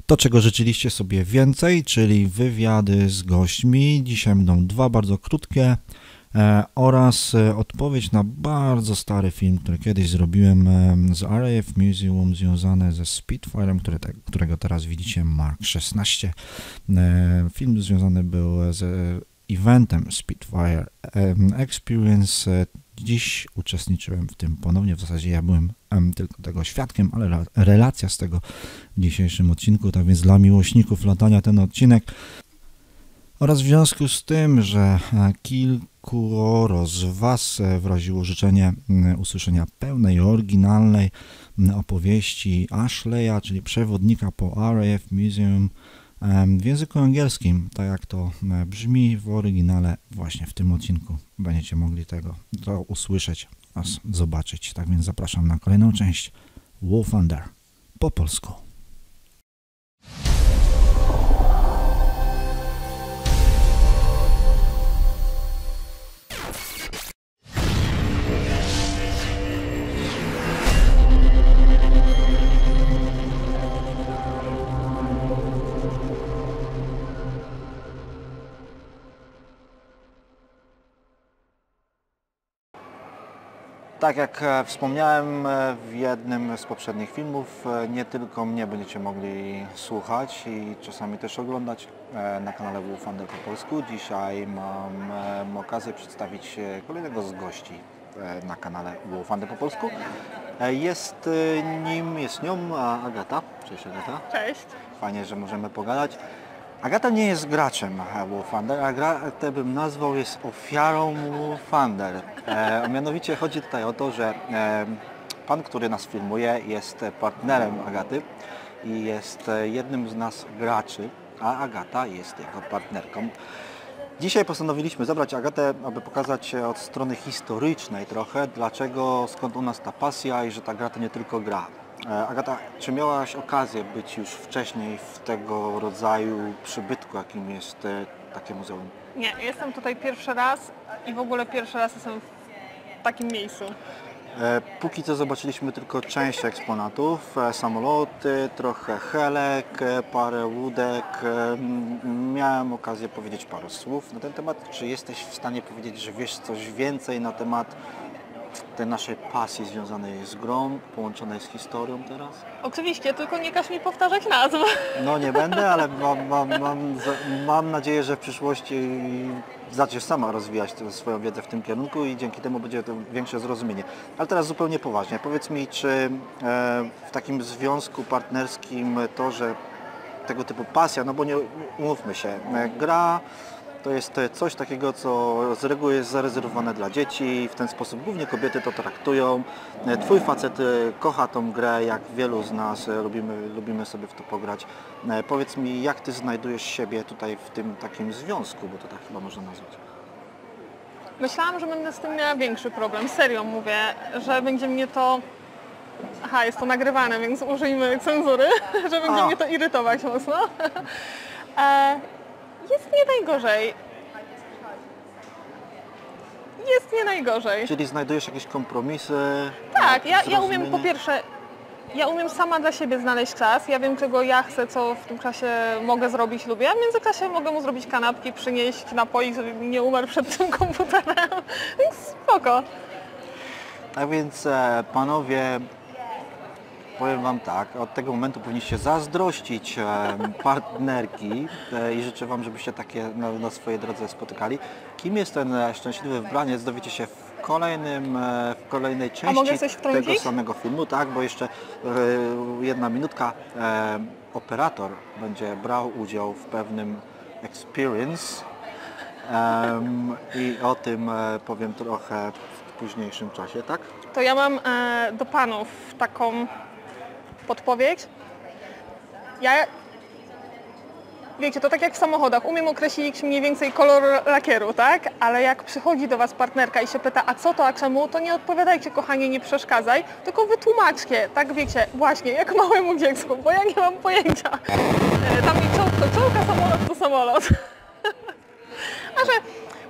To, czego życzyliście sobie więcej, czyli wywiady z gośćmi. Dzisiaj będą dwa bardzo krótkie oraz odpowiedź na bardzo stary film, który kiedyś zrobiłem z RAF Museum związany ze Spitfirem, którego teraz widzicie, Mark 16. Film związany był z eventem Spitfire Experience. Dziś uczestniczyłem w tym ponownie, w zasadzie ja byłem tylko tego świadkiem, ale relacja z tego w dzisiejszym odcinku, tak więc dla miłośników latania ten odcinek. Oraz w związku z tym, że kilkoro z Was wyraziło życzenie usłyszenia pełnej, oryginalnej opowieści Ashleya, czyli przewodnika po RAF Museum w języku angielskim, tak jak to brzmi w oryginale, właśnie w tym odcinku będziecie mogli to usłyszeć oraz zobaczyć. Tak więc zapraszam na kolejną część War Thunder po polsku. Tak jak wspomniałem w jednym z poprzednich filmów, nie tylko mnie będziecie mogli słuchać i czasami też oglądać na kanale War Thunder po polsku. Dzisiaj mam okazję przedstawić kolejnego z gości na kanale War Thunder po polsku. Jest nią Agata. Cześć Agata. Cześć. Fajnie, że możemy pogadać. Agata nie jest graczem War Thunder, a Agatę bym nazwał jest ofiarą War Thunder. Mianowicie chodzi tutaj o to, że pan, który nas filmuje, jest partnerem Agaty i jest jednym z nas graczy, a Agata jest jego partnerką. Dzisiaj postanowiliśmy zabrać Agatę, aby pokazać od strony historycznej trochę, skąd u nas ta pasja i że ta gra to nie tylko gra. Agata, czy miałaś okazję być już wcześniej w tego rodzaju przybytku, jakim jest takie muzeum? Nie, jestem tutaj pierwszy raz i w ogóle pierwszy raz jestem w takim miejscu. Póki co zobaczyliśmy tylko część eksponatów, samoloty, trochę helek, parę łódek. Miałem okazję powiedzieć parę słów na ten temat. Czy jesteś w stanie powiedzieć, że wiesz coś więcej na temat tej naszej pasji związanej z grą, połączonej z historią teraz? Oczywiście, tylko nie każ mi powtarzać nazw. No nie będę, ale mam nadzieję, że w przyszłości zaczniesz sama rozwijać swoją wiedzę w tym kierunku i dzięki temu będzie to większe zrozumienie. Ale teraz zupełnie poważnie. Powiedz mi, czy w takim związku partnerskim to, że tego typu pasja, no bo nie umówmy się, gra to jest coś takiego, co z reguły jest zarezerwowane dla dzieci i w ten sposób głównie kobiety to traktują. Twój facet kocha tą grę, jak wielu z nas lubimy sobie w to pograć. Powiedz mi, jak ty znajdujesz siebie tutaj w tym takim związku, bo to tak chyba można nazwać. Myślałam, że będę z tym miała większy problem. Serio mówię, że będzie mnie to... Aha, jest to nagrywane, więc użyjmy cenzury, że będzie mnie to irytować mocno. Jest nie najgorzej. Jest nie najgorzej. Czyli znajdujesz jakieś kompromisy? Tak, ja umiem po pierwsze, ja umiem sama dla siebie znaleźć czas. Ja wiem, czego ja chcę, co w tym czasie mogę zrobić, lubię. A w międzyczasie mogę mu zrobić kanapki, przynieść napoik, żeby mi nie umarł przed tym komputerem. Więc spoko. Tak więc panowie, powiem wam tak, od tego momentu powinniście zazdrościć partnerki i życzę wam, żebyście takie na swojej drodze spotykali. Kim jest ten szczęśliwy wybraniec, dowiecie się w kolejnej części tego samego filmu, tak, bo jeszcze jedna minutka. Operator będzie brał udział w pewnym experience i o tym powiem trochę w późniejszym czasie, tak? To ja mam do panów taką podpowiedź. Wiecie, to tak jak w samochodach, umiem określić mniej więcej kolor lakieru, tak? Ale jak przychodzi do was partnerka i się pyta, a co to, a czemu, to nie odpowiadajcie, kochanie, nie przeszkadzaj, tylko wytłumaczcie, tak wiecie, właśnie, jak małemu dziecku, bo ja nie mam pojęcia. Tam mi czołg to czołg, a samolot to samolot. A że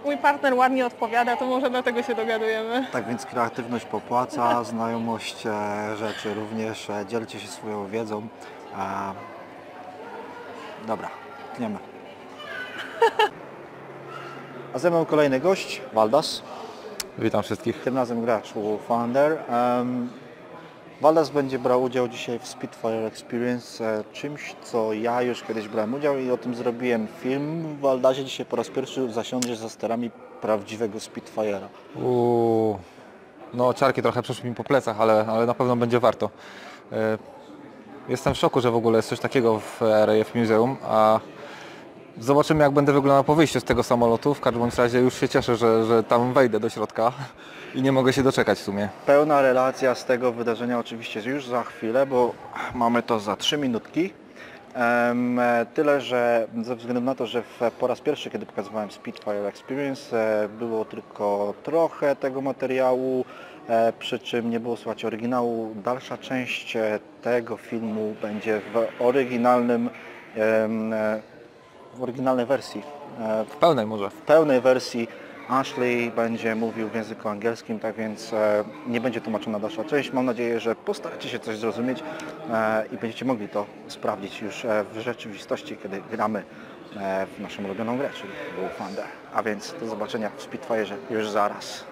mój partner ładnie odpowiada, to może dlatego się dogadujemy. Tak więc kreatywność popłaca, znajomość rzeczy również, dzielcie się swoją wiedzą. Dobra, tniemy. A ze mną kolejny gość, Waldas. Witam wszystkich. Tym razem gracz Founder. Waldas będzie brał udział dzisiaj w Spitfire Experience, czymś, co ja już kiedyś brałem udział i o tym zrobiłem film. W Waldasie dzisiaj po raz pierwszy zasiądziesz za sterami prawdziwego Spitfire'a. No ciarki trochę przeszły mi po plecach, ale na pewno będzie warto. Jestem w szoku, że w ogóle jest coś takiego w RAF Museum, a zobaczymy, jak będę wyglądał po wyjściu z tego samolotu. W każdym razie już się cieszę, że tam wejdę do środka i nie mogę się doczekać w sumie. Pełna relacja z tego wydarzenia oczywiście już za chwilę, bo mamy to za 3 minutki. Tyle, że ze względu na to, że po raz pierwszy, kiedy pokazywałem Spitfire Experience, było tylko trochę tego materiału, przy czym nie było słychać oryginału. Dalsza część tego filmu będzie w oryginalnej wersji. W pełnej może. W pełnej wersji. Ashley będzie mówił w języku angielskim, tak więc nie będzie tłumaczona dalsza część. Mam nadzieję, że postaracie się coś zrozumieć i będziecie mogli to sprawdzić już w rzeczywistości, kiedy gramy w naszą ulubioną grę, czyli Founder. A więc do zobaczenia w Spitfire'ze już zaraz.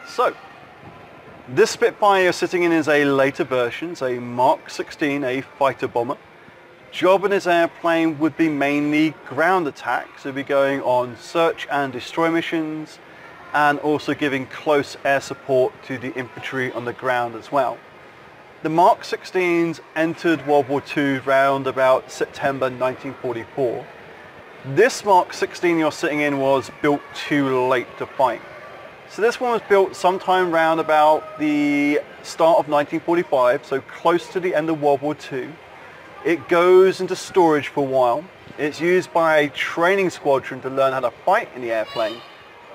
So, this Spitfire you're sitting in is a later version. It's a Mark 16, a fighter bomber. Job in this airplane would be mainly ground attacks. So we'd be going on search and destroy missions and also giving close air support to the infantry on the ground as well. The Mark 16s entered World War II round about September 1944. This Mark 16 you're sitting in was built too late to fight. So this one was built sometime round about the start of 1945, so close to the end of World War II. It goes into storage for a while. It's used by a training squadron to learn how to fight in the airplane.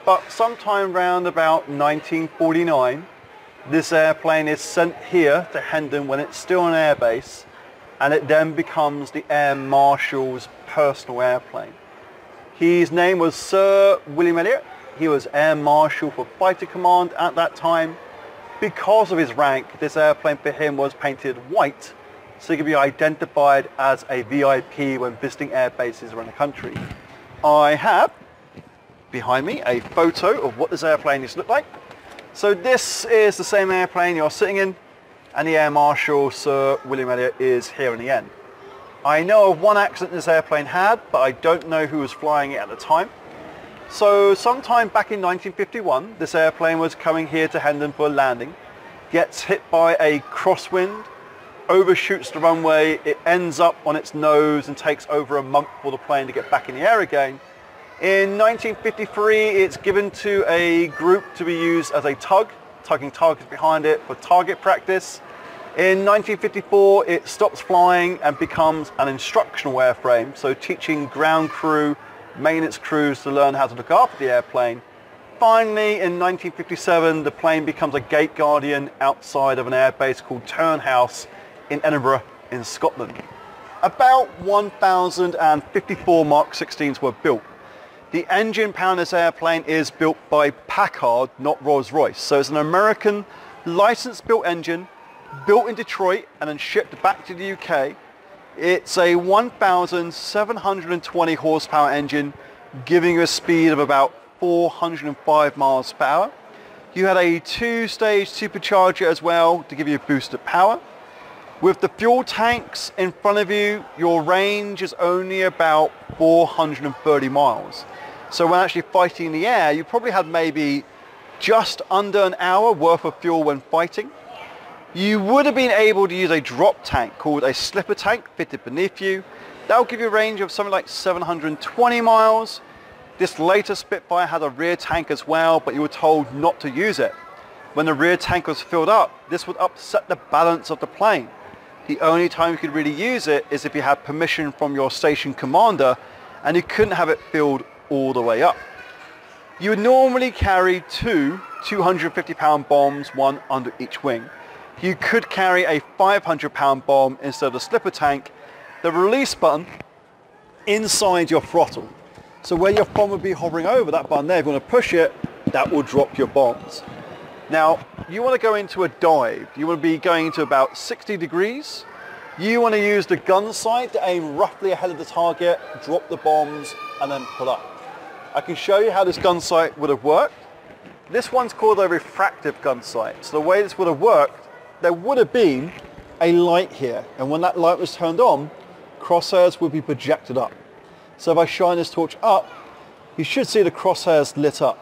But sometime round about 1949, this airplane is sent here to Hendon when it's still an airbase, and it then becomes the Air Marshal's personal airplane. His name was Sir William Elliot. He was Air Marshal for Fighter Command at that time. Because of his rank, this airplane for him was painted white, so he could be identified as a VIP when visiting air bases around the country. I have, behind me, a photo of what this airplane used to look like. So this is the same airplane you're sitting in, and the Air Marshal, Sir William Elliot, is here in the end. I know of one accident this airplane had, but I don't know who was flying it at the time. So sometime back in 1951, this airplane was coming here to Hendon for a landing, gets hit by a crosswind, overshoots the runway, it ends up on its nose and takes over a month for the plane to get back in the air again. In 1953, it's given to a group to be used as a tugging targets behind it for target practice. In 1954, it stops flying and becomes an instructional airframe, so teaching ground crew, maintenance crews to learn how to look after the airplane. Finally, in 1957, the plane becomes a gate guardian outside of an airbase called Turnhouse in Edinburgh in Scotland. About 1,054 Mark 16s were built. The engine power in this airplane is built by Packard, not Rolls-Royce. So it's an American license-built engine, built in Detroit and then shipped back to the UK. It's a 1,720 horsepower engine, giving you a speed of about 405 miles per hour. You had a 2-stage supercharger as well to give you a boost of power. With the fuel tanks in front of you, your range is only about 430 miles. So when actually fighting in the air, you probably had maybe just under an hour worth of fuel when fighting. You would have been able to use a drop tank called a slipper tank fitted beneath you. That will give you a range of something like 720 miles. This later Spitfire had a rear tank as well, but you were told not to use it. When the rear tank was filled up, this would upset the balance of the plane. The only time you could really use it is if you had permission from your station commander, and you couldn't have it filled all the way up. You would normally carry two 250-pound bombs, one under each wing. You could carry a 500-pound bomb instead of the slipper tank. The release button inside your throttle. So where your thumb would be hovering over that button there, if you want to push it, that will drop your bombs. Now, you want to go into a dive. You want to be going into about 60 degrees. You want to use the gun sight to aim roughly ahead of the target, drop the bombs, and then pull up. I can show you how this gun sight would have worked. This one's called a refractive gun sight. So the way this would have worked, there would have been a light here, and when that light was turned on, crosshairs would be projected up. So if I shine this torch up, you should see the crosshairs lit up.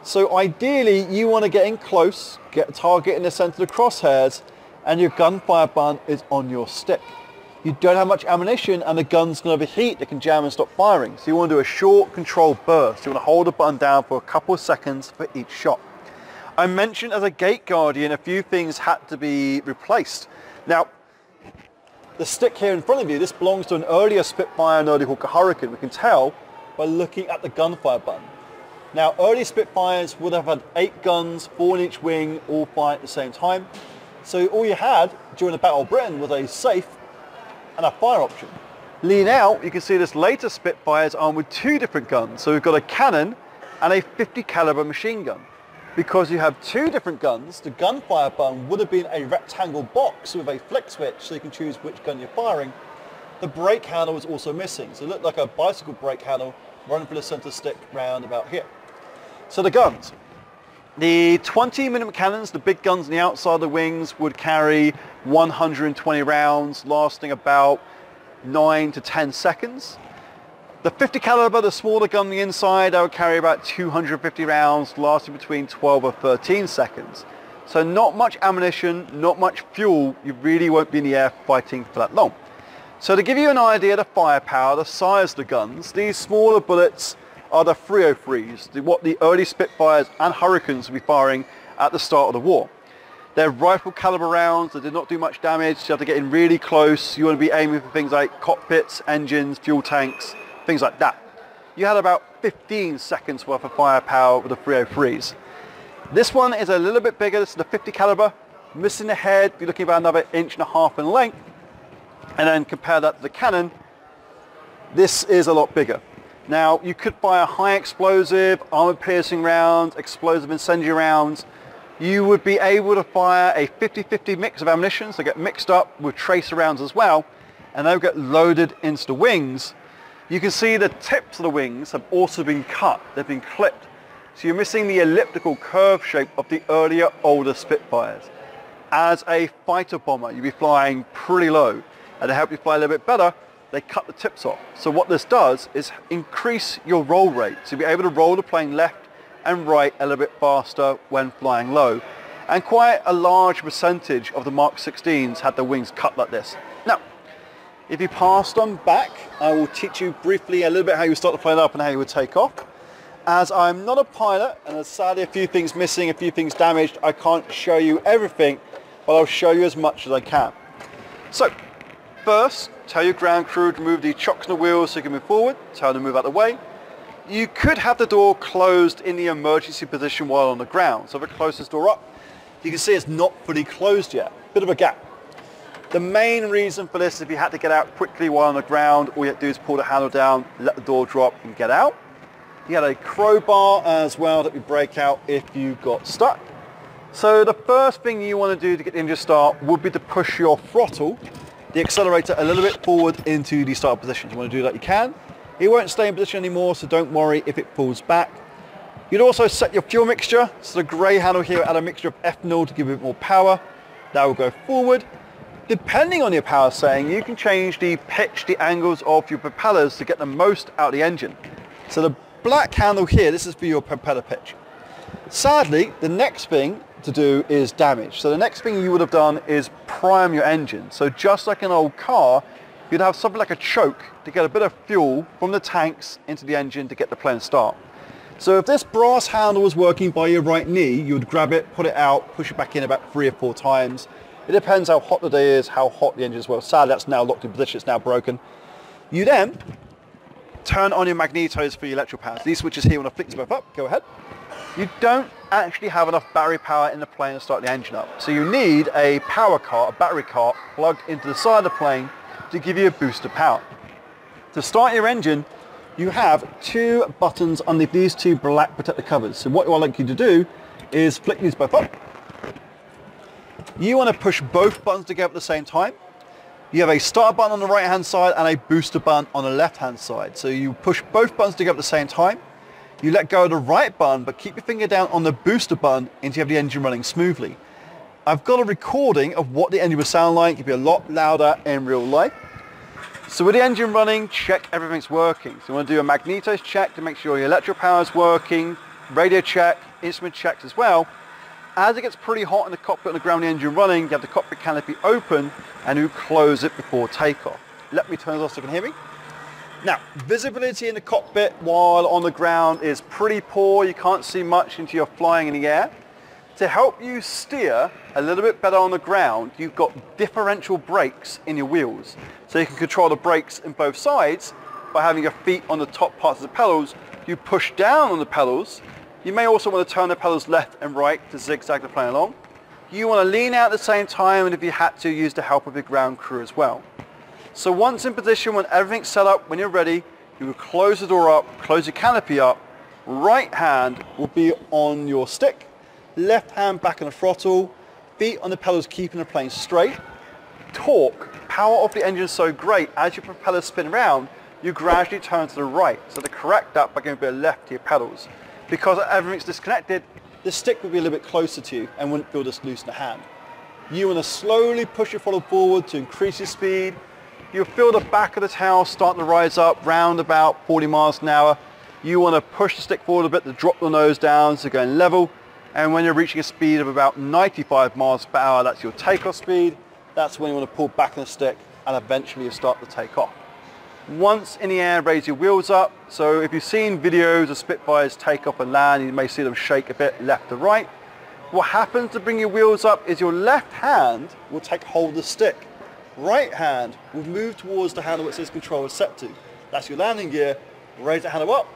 So ideally, you want to get in close, get a target in the center of the crosshairs, and your gunfire button is on your stick. You don't have much ammunition and the gun's going to overheat, it can jam and stop firing. So you want to do a short controlled burst. You want to hold the button down for a couple of seconds for each shot. I mentioned as a gate guardian a few things had to be replaced. Now, the stick here in front of you, this belongs to an earlier Spitfire and early Hawker Hurricane. We can tell by looking at the gunfire button. Now, early Spitfires would have had 8 guns, 4 in each wing, all fire at the same time. So all you had during the Battle of Britain was a safe and a fire option. Lean out, you can see this later Spitfire is armed with 2 different guns. So we've got a cannon and a 50 caliber machine gun. Because you have 2 different guns, the gunfire button would have been a rectangle box with a flick switch so you can choose which gun you're firing. The brake handle was also missing, so it looked like a bicycle brake handle running for the center stick round about here. So the guns. The 20mm cannons, the big guns on the outside of the wings, would carry 120 rounds lasting about 9 to 10 seconds. The 50 caliber, the smaller gun on the inside, that would carry about 250 rounds lasting between 12 or 13 seconds. So not much ammunition, not much fuel, you really won't be in the air fighting for that long. So to give you an idea of the firepower, the size of the guns, these smaller bullets are the 303s, what the early Spitfires and Hurricanes will be firing at the start of the war. They're rifle caliber rounds that did not do much damage, so you have to get in really close. You want to be aiming for things like cockpits, engines, fuel tanks, things like that. You had about 15 seconds worth of firepower with the 303s. This one is a little bit bigger, this is the 50 caliber. Missing the head, you're looking about another 1.5 inches in length. And then compare that to the cannon, this is a lot bigger. Now, you could fire high explosive, armor-piercing rounds, explosive incendiary rounds. You would be able to fire a 50-50 mix of ammunition, so get mixed up with tracer rounds as well, and they'll get loaded into the wings. You can see the tips of the wings have also been cut, they've been clipped. So you're missing the elliptical curve shape of the earlier, older Spitfires. As a fighter bomber, you'd be flying pretty low, and to help you fly a little bit better, they cut the tips off. So what this does is increase your roll rate. So you'll be able to roll the plane left and right a little bit faster when flying low. And quite a large percentage of the Mark 16s had their wings cut like this. Now, if you pass them back, I will teach you briefly a little bit how you start the plane up and how you would take off. As I'm not a pilot, and there's sadly a few things missing, a few things damaged, I can't show you everything, but I'll show you as much as I can. So, first, tell your ground crew to move the chocks and the wheels so you can move forward, tell them to move out of the way. You could have the door closed in the emergency position while on the ground. So if I close this door up, you can see it's not fully closed yet, bit of a gap. The main reason for this is if you had to get out quickly while on the ground, all you have to do is pull the handle down, let the door drop and get out. You had a crowbar as well that would break out if you got stuck. So the first thing you want to do to get the engine start would be to push your throttle, the accelerator, a little bit forward into the start position. If you want to do that, you can. It won't stay in position anymore, so don't worry if it falls back. You'd also set your fuel mixture. So the grey handle here, add a mixture of ethanol to give it more power. That will go forward. Depending on your power setting, you can change the pitch, the angles of your propellers to get the most out of the engine. So the black handle here, this is for your propeller pitch. Sadly, the next thing to do is damage. So the next thing you would have done is prime your engine. So just like an old car, you'd have something like a choke to get a bit of fuel from the tanks into the engine to get the plane start. So if this brass handle was working by your right knee, you would grab it, put it out, push it back in about 3 or 4 times. It depends how hot the day is, how hot the engine is. Well, sadly, that's now locked in position, it's now broken. You then turn on your magnetos for your electrical powers. These switches here, when I flick them both up, go ahead. You don't actually have enough battery power in the plane to start the engine up. So you need a power cart, a battery cart, plugged into the side of the plane to give you a boost of power. To start your engine, you have two buttons underneath these two black protector covers. So what I'd like you to do is flick these both up. You want to push both buttons together at the same time. You have a start button on the right hand side and a booster button on the left hand side. So you push both buttons together at the same time. You let go of the right button, but keep your finger down on the booster button until you have the engine running smoothly. I've got a recording of what the engine would sound like. It'd be a lot louder in real life. So with the engine running, check everything's working. So you want to do a magnetos check to make sure your electrical power is working, radio check, instrument checks as well. As it gets pretty hot in the cockpit on the ground, the engine running, you have the cockpit canopy open and you close it before takeoff. Let me turn it off so you can hear me. Now, visibility in the cockpit while on the ground is pretty poor. You can't see much until you're flying in the air. To help you steer a little bit better on the ground, you've got differential brakes in your wheels. So you can control the brakes in both sides by having your feet on the top parts of the pedals. You push down on the pedals. You may also want to turn the pedals left and right to zigzag the plane along. You want to lean out at the same time, and if you had to, use the help of your ground crew as well. So once in position, when everything's set up, when you're ready, you will close the door up, close your canopy up. Right hand will be on your stick. Left hand back on the throttle, feet on the pedals keeping the plane straight. Torque, power of the engine is so great, as your propellers spin around, you gradually turn to the right. So to correct that by giving a bit of left to your pedals. Because everything's disconnected, the stick will be a little bit closer to you and wouldn't feel this loose in the hand. You want to slowly push your throttle forward to increase your speed. You'll feel the back of the tail start to rise up round about 40 miles an hour. You want to push the stick forward a bit to drop the nose down so going level. And when you're reaching a speed of about 95 miles per hour, that's your takeoff speed. That's when you want to pull back on the stick and eventually you start to take off. Once in the air, raise your wheels up. So if you've seen videos of Spitfires take off and land, you may see them shake a bit left to right. What happens to bring your wheels up is your left hand will take hold of the stick. Right hand will move towards the handle which says control is set to. That's your landing gear. Raise the handle up.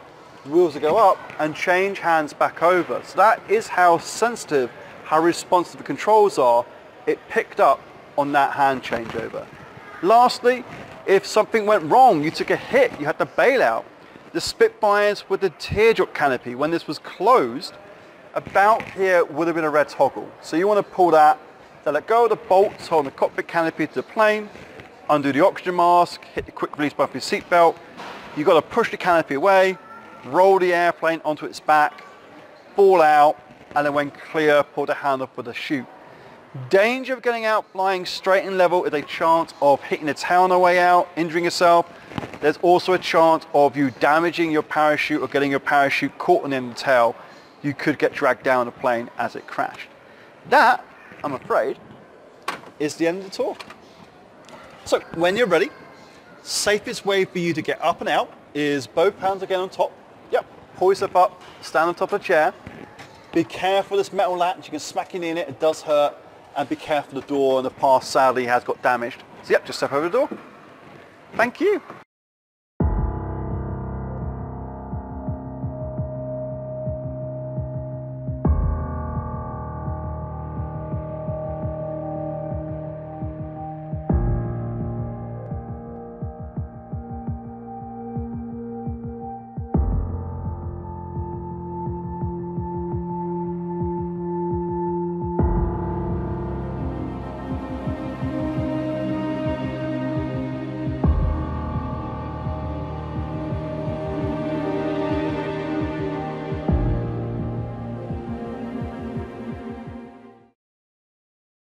The wheels will go up and change hands back over. So that is how sensitive, how responsive the controls are. It picked up on that hand changeover. Lastly, if something went wrong, you took a hit, you had to bail out. The Spitfires with the teardrop canopy, when this was closed, about here would have been a red toggle. So you want to pull that, to let go of the bolts holding the cockpit canopy to the plane, undo the oxygen mask, hit the quick release button for your seatbelt. You've got to push the canopy away, roll the airplane onto its back, fall out, and then when clear, pull the hand off with a chute. Danger of getting out flying straight and level is a chance of hitting the tail on the way out, injuring yourself. There's also a chance of you damaging your parachute or getting your parachute caught on the end of the tail. You could get dragged down the plane as it crashed. That, I'm afraid, is the end of the tour. So when you're ready, safest way for you to get up and out is both hands again on top. Yep, pull yourself up, stand on top of the chair. Be careful of this metal latch, you can smack your knee in it, it does hurt. And be careful, the door in the past sadly has got damaged. So yep, just step over the door. Thank you.